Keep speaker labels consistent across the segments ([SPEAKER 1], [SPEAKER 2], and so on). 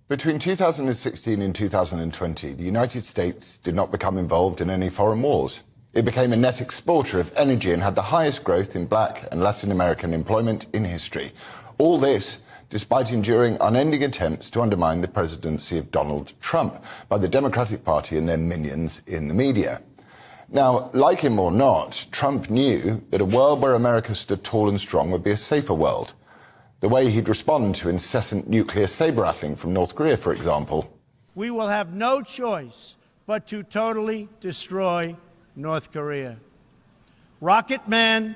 [SPEAKER 1] Between 2016 and 2020, the United States did not become involved in any foreign wars. It became a net exporter of energy and had the highest growth in Black and Latin American employment in history. All this despite enduring unending attempts to undermine the presidency of Donald Trump by the Democratic Party and their minions in the media. Now, like him or not, Trump knew that a world where America stood tall and strong would be a safer world. The way he'd respond to incessant nuclear saber-rattling from North Korea, for example.
[SPEAKER 2] We will have no choice but to totally destroy North Korea. Rocket Man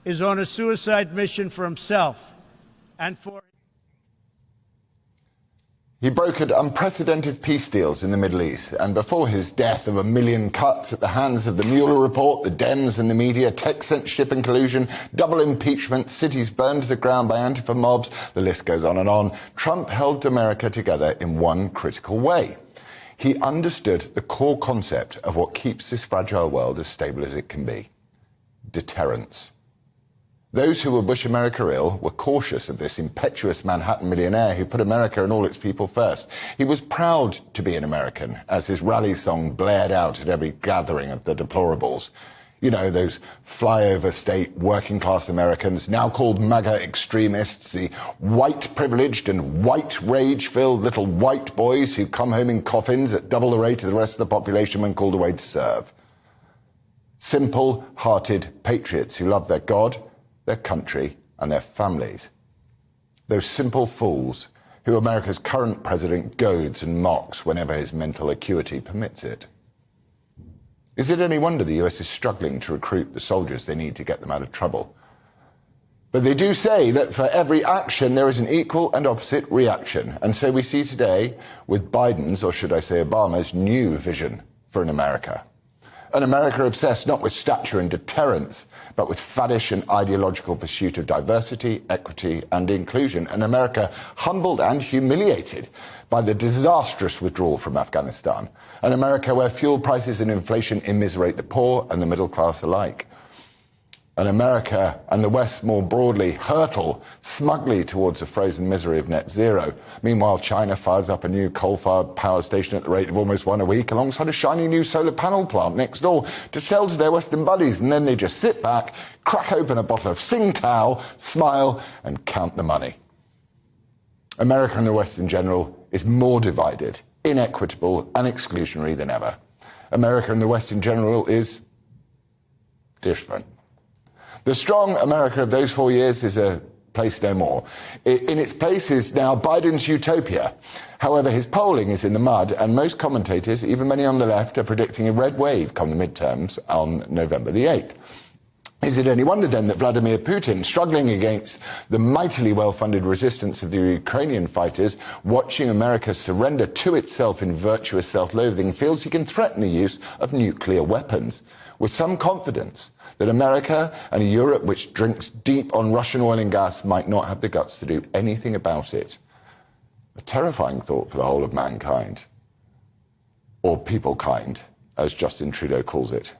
[SPEAKER 2] is on a suicide mission for himself and for...
[SPEAKER 1] He brokered unprecedented peace deals in the Middle East, and before his death of 1 million cuts at the hands of the Mueller report, the Dems and the media, tech censorship and collusion, double impeachment, cities burned to the ground by Antifa mobs, the list goes on, Trump held America together in one critical way. He understood the core concept of what keeps this fragile world as stable as it can be: deterrence. Those who would wish America ill were cautious of this impetuous Manhattan millionaire who put America and all its people first. He was proud to be an American, as his rally song blared out at every gathering of the deplorables. You know, those flyover state working-class Americans, now called MAGA extremists, the white-privileged and white rage-filled little white boys who come home in coffins at double the rate of the rest of the population when called away to serve. Simple-hearted patriots who love their God, their country and their families. Those simple fools who America's current president goads and mocks whenever his mental acuity permits it. Is it any wonder the US is struggling to recruit the soldiers they need to get them out of trouble? But they do say that for every action there is an equal and opposite reaction. And so we see today with Biden's, or should I say Obama's, new vision for an America. An America obsessed not with stature and deterrence, but with faddish and ideological pursuit of diversity, equity and inclusion. An America humbled and humiliated by the disastrous withdrawal from Afghanistan. An America where fuel prices and inflation immiserate the poor and the middle class alike. An America and the West more broadly hurtle smugly towards a frozen misery of net zero. Meanwhile, China fires up a new coal-fired power station at the rate of almost one a week alongside a shiny new solar panel plant next door to sell to their Western buddies. And then they just sit back, crack open a bottle of Tsingtao, smile and count the money. America and the West in general is more divided, inequitable and exclusionary than ever. America and the West in general is different. The strong America of those 4 years is a place no more. In its place is now Biden's utopia. However, his polling is in the mud, and most commentators, even many on the left, are predicting a red wave come the midterms on November the 8th. Is it any wonder then that Vladimir Putin, struggling against the mightily well-funded resistance of the Ukrainian fighters, watching America surrender to itself in virtuous self-loathing, feels he can threaten the use of nuclear weapons with some confidence that America and a Europe which drinks deep on Russian oil and gas might not have the guts to do anything about it? A terrifying thought for the whole of mankind, or people-kind, as Justin Trudeau calls it.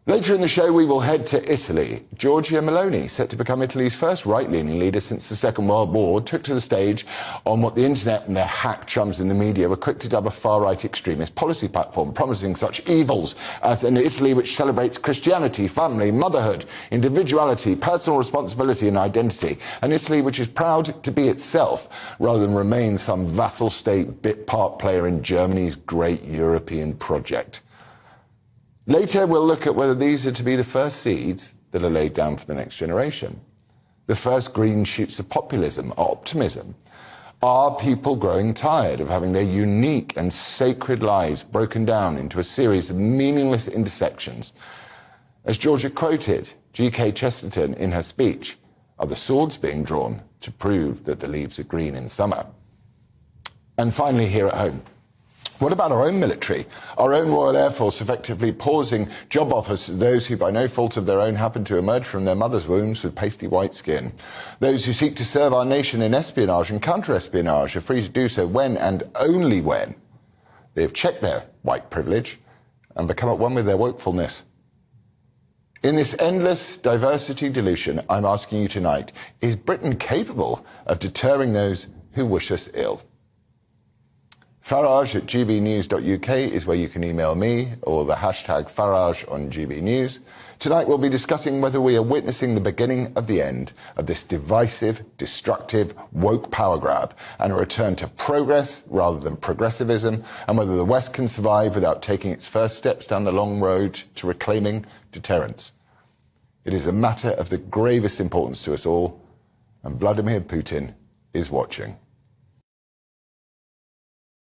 [SPEAKER 1] Later in the show, we will head to Italy. Giorgia Meloni, set to become Italy's first right-leaning leader since the Second World War, took to the stage on what the internet and their hack chums in the media were quick to dub a far-right extremist policy platform, promising such evils as an Italy which celebrates Christianity, family, motherhood, individuality, personal responsibility and identity. An Italy which is proud to be itself, rather than remain some vassal state bit part player in Germany's great European project. Later, we'll look at whether these are to be the first seeds that are laid down for the next generation. The first green shoots of populism, optimism. Are people growing tired of having their unique and sacred lives broken down into a series of meaningless intersections? As Georgia quoted G.K. Chesterton in her speech, are the swords being drawn to prove that the leaves are green in summer? And finally, here at home, what about our own military, our own Royal Air Force effectively pausing job offers to those who by no fault of their own happen to emerge from their mother's wombs with pasty white skin? Those who seek to serve our nation in espionage and counter-espionage are free to do so when and only when they have checked their white privilege and become at one with their wokefulness. In this endless diversity dilution, I'm asking you tonight, is Britain capable of deterring those who wish us ill? Farage at gbnews.uk is where you can email me, or the hashtag Farage on GB News. Tonight we'll be discussing whether we are witnessing the beginning of the end of this divisive, destructive, woke power grab and a return to progress rather than progressivism, and whether the West can survive without taking its first steps down the long road to reclaiming deterrence. It is a matter of the gravest importance to us all, and Vladimir Putin is watching.